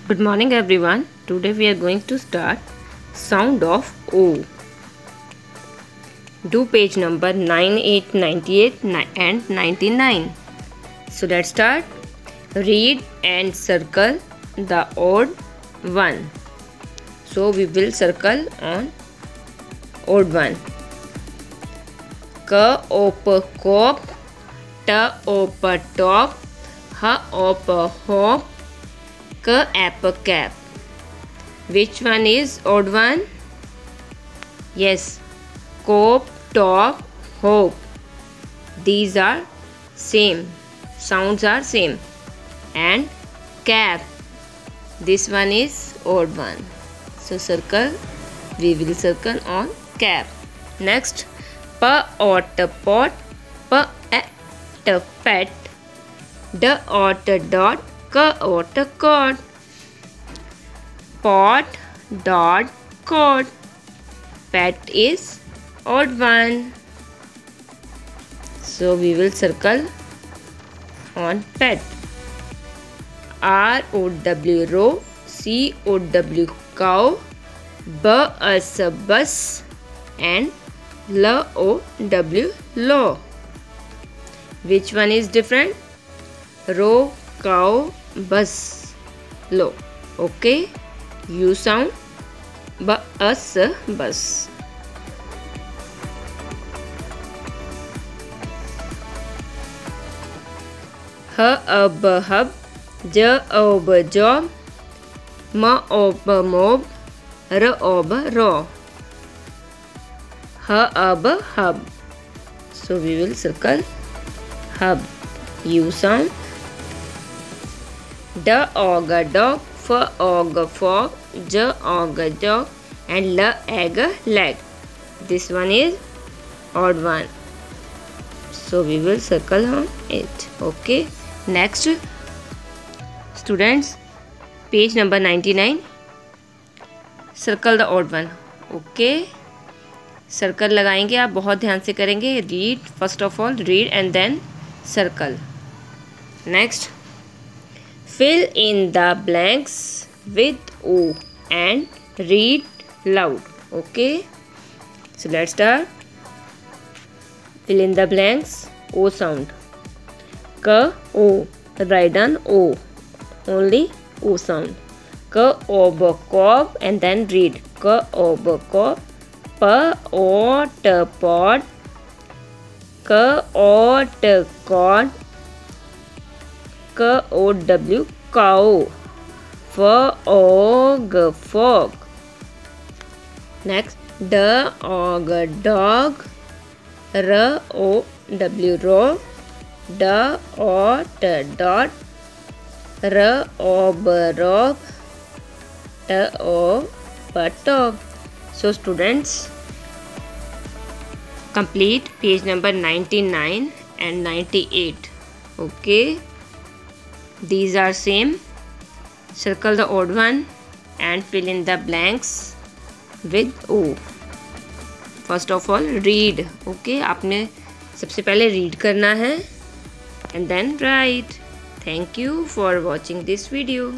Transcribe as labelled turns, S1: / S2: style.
S1: Good morning everyone. Today we are going to start sound of O. Do page number 98, 98 and 99. So let's start. Read and circle the odd one. So we will circle on odd one. K op kop, t op top, h op hop, k ap cap. Which one is odd one? Yes, cop, top, hop. These are same. Sounds are same. And cap. This one is odd one. So circle. We will circle on cap. Next, p ot pot, p at pet, d ot dot, k ot cod. Pot dot cod. Pet is odd one. So we will circle on pet. R O W row, C O W cow, B S bus and L O W law. Which one is different? Row, cow, bus, law. Okay. U sound. Bus, bus. Hub, hub. J ob job, m ob mob, r ob raw. Hub, hub. So we will circle hub. U sound. D og dog, f og fog, j og jog and l egg leg. This one is odd one. So we will circle on it. Okay. Next, students, page number 99. Circle the odd one. Okay. Circle लगाएंगे, आप बहुत ध्यान से करेंगे. Read, first of all read and then circle. Next, fill in the blanks with O and read loud. Okay. So let's start. Fill in the blanks. O sound. K O. Write down O. Only O sound. K ob cob and then read. K ob cob. P ot pot. K ot cod. K O W cow. F og fog. Next, D og dog. R O W raw. D ot dot. R ob rob. T O top. So students, complete page number 99 and 98. Okay. These are same. Circle the odd one and fill in the blanks with O. First of all read. Okay, आपने सबसे पहले read करना है and then write. Thank you for watching this video.